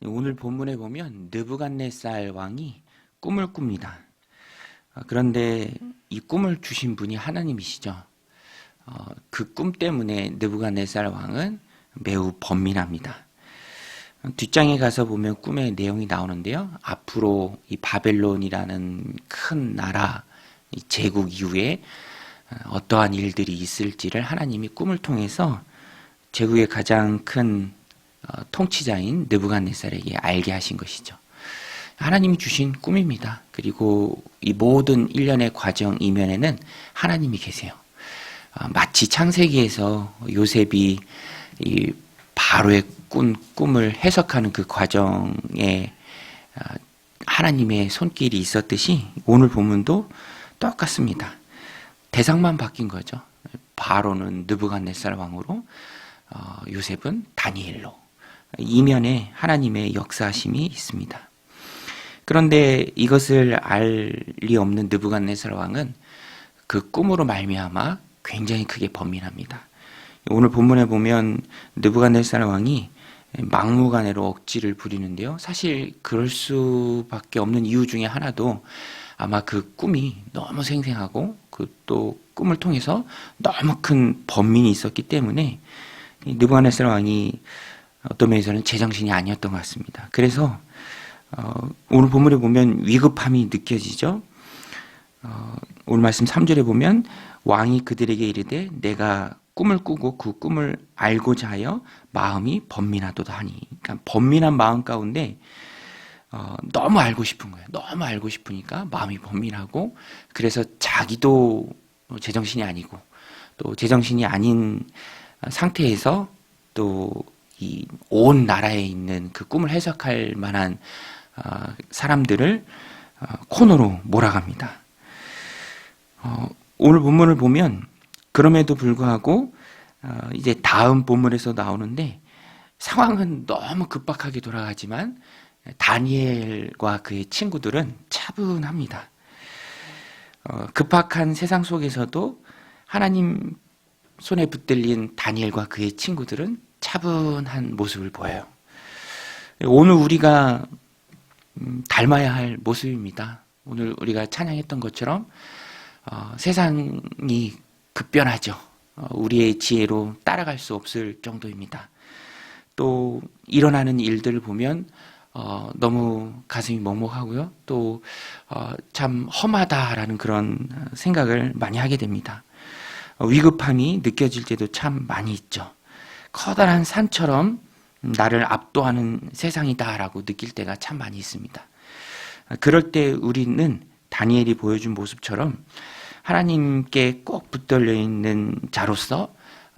오늘 본문에 보면 느부갓네살 왕이 꿈을 꿉니다. 그런데 이 꿈을 주신 분이 하나님이시죠. 그 꿈 때문에 느부갓네살 왕은 매우 번민합니다. 뒷장에 가서 보면 꿈의 내용이 나오는데요. 앞으로 이 바벨론이라는 큰 나라, 이 제국 이후에 어떠한 일들이 있을지를 하나님이 꿈을 통해서 제국의 가장 큰 통치자인 느부갓네살에게 알게 하신 것이죠. 하나님이 주신 꿈입니다. 그리고 이 모든 일련의 과정 이면에는 하나님이 계세요. 마치 창세기에서 요셉이 이 바로의 꿈을 해석하는 그 과정에 하나님의 손길이 있었듯이 오늘 본문도 똑같습니다. 대상만 바뀐 거죠. 바로는 느부갓네살 왕으로, 요셉은 다니엘로. 이면에 하나님의 역사하심이 있습니다. 그런데 이것을 알 리 없는 느부갓네살 왕은 그 꿈으로 말미암아 굉장히 크게 번민합니다. 오늘 본문에 보면 느부갓네살 왕이 막무가내로 억지를 부리는데요. 사실 그럴 수밖에 없는 이유 중에 하나도 아마 그 꿈이 너무 생생하고 그 또 꿈을 통해서 너무 큰 번민이 있었기 때문에 느부갓네살 왕이 어떤 면에서는 제정신이 아니었던 것 같습니다. 그래서 오늘 본문에 보면 위급함이 느껴지죠. 오늘 말씀 3절에 보면 왕이 그들에게 이르되 내가 꿈을 꾸고 그 꿈을 알고자 하여 마음이 번민하도다 하니. 그러니까 번민한 마음 가운데 너무 알고 싶은 거예요. 너무 알고 싶으니까 마음이 번민하고, 그래서 자기도 제정신이 아니고 또 제정신이 아닌 상태에서 또 이 온 나라에 있는 그 꿈을 해석할 만한 사람들을 코너로 몰아갑니다. 오늘 본문을 보면 그럼에도 불구하고 이제 다음 본문에서 나오는데 상황은 너무 급박하게 돌아가지만 다니엘과 그의 친구들은 차분합니다. 급박한 세상 속에서도 하나님 손에 붙들린 다니엘과 그의 친구들은 차분한 모습을 보여요. 오늘 우리가 닮아야 할 모습입니다. 오늘 우리가 찬양했던 것처럼 세상이 급변하죠. 우리의 지혜로 따라갈 수 없을 정도입니다. 또 일어나는 일들을 보면 너무 가슴이 먹먹하고요. 또 참 험하다라는 그런 생각을 많이 하게 됩니다. 위급함이 느껴질 때도 참 많이 있죠. 커다란 산처럼 나를 압도하는 세상이다라고 느낄 때가 참 많이 있습니다. 그럴 때 우리는 다니엘이 보여준 모습처럼 하나님께 꼭 붙들려 있는 자로서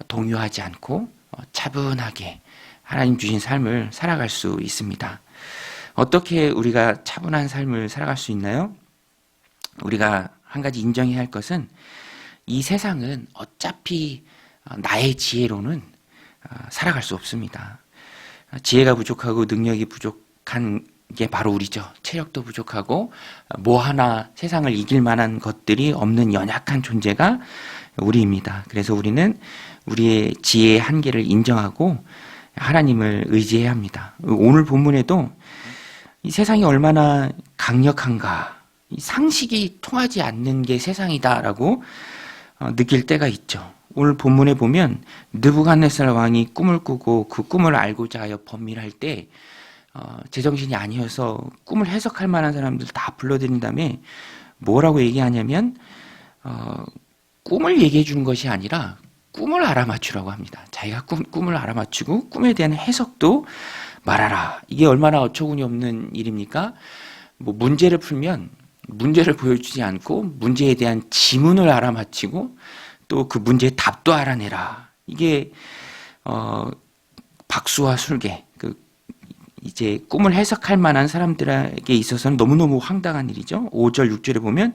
동요하지 않고 차분하게 하나님 주신 삶을 살아갈 수 있습니다. 어떻게 우리가 차분한 삶을 살아갈 수 있나요? 우리가 한 가지 인정해야 할 것은 이 세상은 어차피 나의 지혜로는 살아갈 수 없습니다. 지혜가 부족하고 능력이 부족한 게 바로 우리죠. 체력도 부족하고 뭐 하나 세상을 이길 만한 것들이 없는 연약한 존재가 우리입니다. 그래서 우리는 우리의 지혜의 한계를 인정하고 하나님을 의지해야 합니다. 오늘 본문에도 이 세상이 얼마나 강력한가, 이 상식이 통하지 않는 게 세상이다라고 느낄 때가 있죠. 오늘 본문에 보면 느부갓네살 왕이 꿈을 꾸고 그 꿈을 알고자 하여 번민할 때 제정신이 아니어서 꿈을 해석할 만한 사람들 다 불러들인 다음에 뭐라고 얘기하냐면 꿈을 얘기해 주는 것이 아니라 꿈을 알아맞추라고 합니다. 자기가 꿈을 알아맞추고 꿈에 대한 해석도 말하라. 이게 얼마나 어처구니 없는 일입니까? 뭐 문제를 풀면 문제를 보여주지 않고 문제에 대한 지문을 알아맞히고 또 그 문제의 답도 알아내라. 이게 박수와 술개, 이제 꿈을 해석할 만한 사람들에게 있어서는 너무너무 황당한 일이죠. 5절, 6절에 보면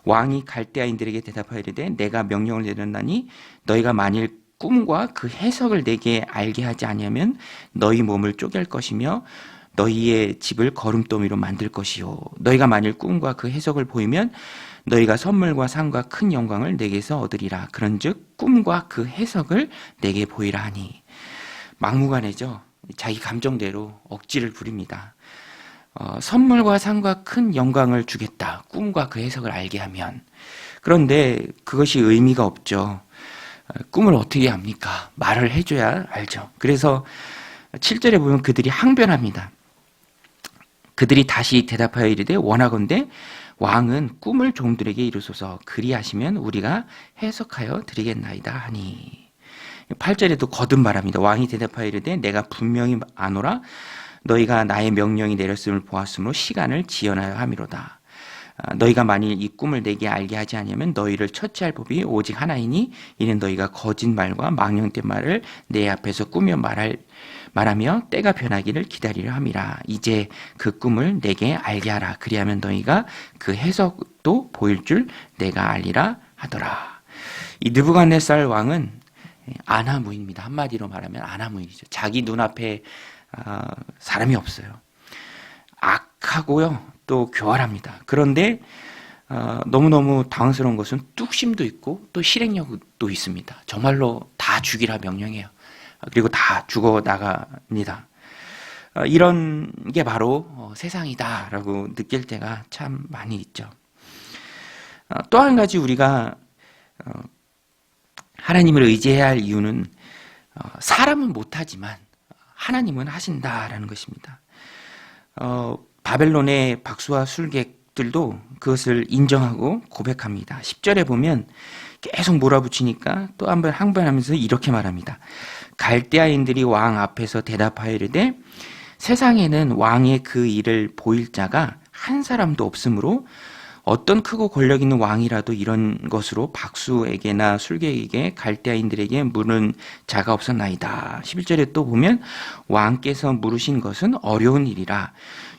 왕이 갈대아인들에게 대답하이르되 내가 명령을 내렸나니 너희가 만일 꿈과 그 해석을 내게 알게 하지 아니하면 너희 몸을 쪼갤 것이며 너희의 집을 거름더미로 만들 것이요. 너희가 만일 꿈과 그 해석을 보이면 너희가 선물과 상과 큰 영광을 내게서 얻으리라. 그런즉 꿈과 그 해석을 내게 보이라 하니. 막무가내죠. 자기 감정대로 억지를 부립니다. 선물과 상과 큰 영광을 주겠다. 꿈과 그 해석을 알게 하면. 그런데 그것이 의미가 없죠. 꿈을 어떻게 합니까? 말을 해줘야 알죠. 그래서 7절에 보면 그들이 항변합니다. 그들이 다시 대답하여 이르되 원하건대 왕은 꿈을 종들에게 이루소서. 그리하시면 우리가 해석하여 드리겠나이다 하니. 8절에도 거듭 말합니다. 왕이 대답하여 이르되 내가 분명히 아노라. 너희가 나의 명령이 내렸음을 보았으므로 시간을 지연하여 함이로다. 너희가 만일 이 꿈을 내게 알게 하지 아니하면 너희를 처치할 법이 오직 하나이니 이는 너희가 거짓말과 망령된 말을 내 앞에서 꾸며 말하며 때가 변하기를 기다리려 함이라. 이제 그 꿈을 내게 알게 하라. 그리하면 너희가 그 해석도 보일 줄 내가 알리라 하더라. 이 느부갓네살 왕은 아나무인입니다. 한마디로 말하면 아나무인이죠. 자기 눈앞에 사람이 없어요. 악하고요, 또 교활합니다. 그런데 너무너무 당황스러운 것은 뚝심도 있고 또 실행력도 있습니다. 정말로 다 죽이라 명령해요. 그리고 다 죽어 나갑니다. 이런 게 바로 세상이다라고 느낄 때가 참 많이 있죠. 또 한 가지 우리가 하나님을 의지해야 할 이유는 사람은 못하지만 하나님은 하신다라는 것입니다. 바벨론의 박수와 술객들도 그것을 인정하고 고백합니다. 10절에 보면 계속 몰아붙이니까 또 한번 항변하면서 이렇게 말합니다. 갈대아인들이 왕 앞에서 대답하여 이르되 세상에는 왕의 그 일을 보일 자가 한 사람도 없으므로 어떤 크고 권력 있는 왕이라도 이런 것으로 박수에게나 술객에게 갈대아인들에게 물은 자가 없었나이다. 11절에 또 보면 왕께서 물으신 것은 어려운 일이라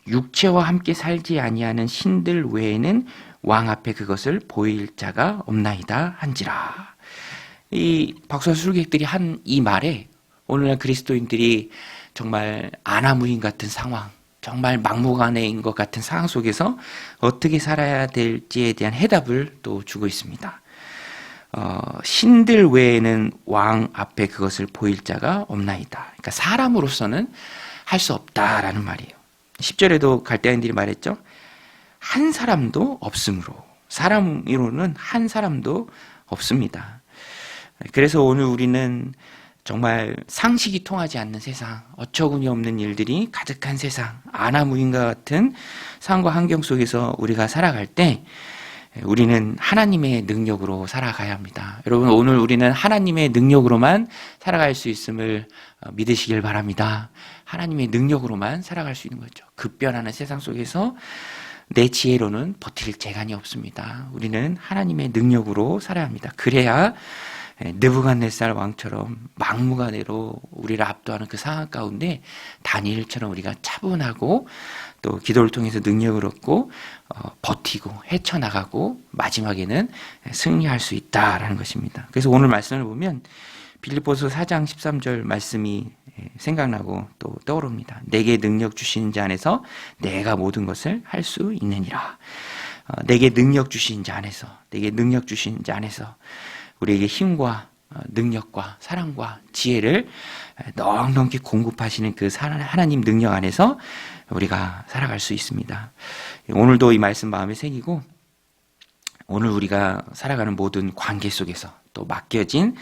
육체와 함께 살지 아니하는 신들 외에는 왕 앞에 그것을 보일 자가 없나이다 한지라. 이 박수와 술객들이 한 이 말에 오늘날 그리스도인들이 정말 아나무인 같은 상황, 정말 막무가내인 것 같은 상황 속에서 어떻게 살아야 될지에 대한 해답을 또 주고 있습니다. 신들 외에는 왕 앞에 그것을 보일 자가 없나이다. 그러니까 사람으로서는 할 수 없다라는 말이에요. 10절에도 갈대아인들이 말했죠. 한 사람도 없으므로. 사람으로는 한 사람도 없습니다. 그래서 오늘 우리는 정말 상식이 통하지 않는 세상, 어처구니 없는 일들이 가득한 세상, 아나무인과 같은 상황과 환경 속에서 우리가 살아갈 때 우리는 하나님의 능력으로 살아가야 합니다. 여러분, 오늘 우리는 하나님의 능력으로만 살아갈 수 있음을 믿으시길 바랍니다. 하나님의 능력으로만 살아갈 수 있는 거죠. 급변하는 세상 속에서 내 지혜로는 버틸 재간이 없습니다. 우리는 하나님의 능력으로 살아야 합니다. 그래야 느부갓네살 왕처럼 막무가내로 우리를 압도하는 그 상황 가운데 다니엘처럼 우리가 차분하고 또 기도를 통해서 능력을 얻고 버티고 헤쳐나가고 마지막에는 승리할 수 있다라는 것입니다. 그래서 오늘 말씀을 보면 빌립보서 4장 13절 말씀이 생각나고 또 떠오릅니다. 내게 능력 주시는 자 안에서 내가 모든 것을 할 수 있느니라. 내게 능력 주시는 자 안에서, 내게 능력 주시는 자 안에서 우리에게 힘과 능력과 사랑과 지혜를 넉넉히 공급하시는 그 하나님 능력 안에서 우리가 살아갈 수 있습니다. 오늘도 이 말씀 마음에 새기고 오늘 우리가 살아가는 모든 관계 속에서 또 맡겨진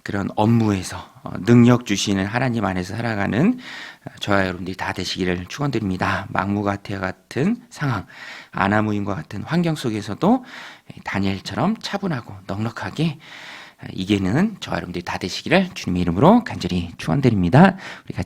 그런 업무에서 능력 주시는 하나님 안에서 살아가는 저와 여러분들이 다 되시기를 축원드립니다. 막무가내와 같은 상황, 아나무인과 같은 환경 속에서도 다니엘처럼 차분하고 넉넉하게 이기는 저와 여러분들이 다 되시기를 주님의 이름으로 간절히 축원드립니다. 우리 같이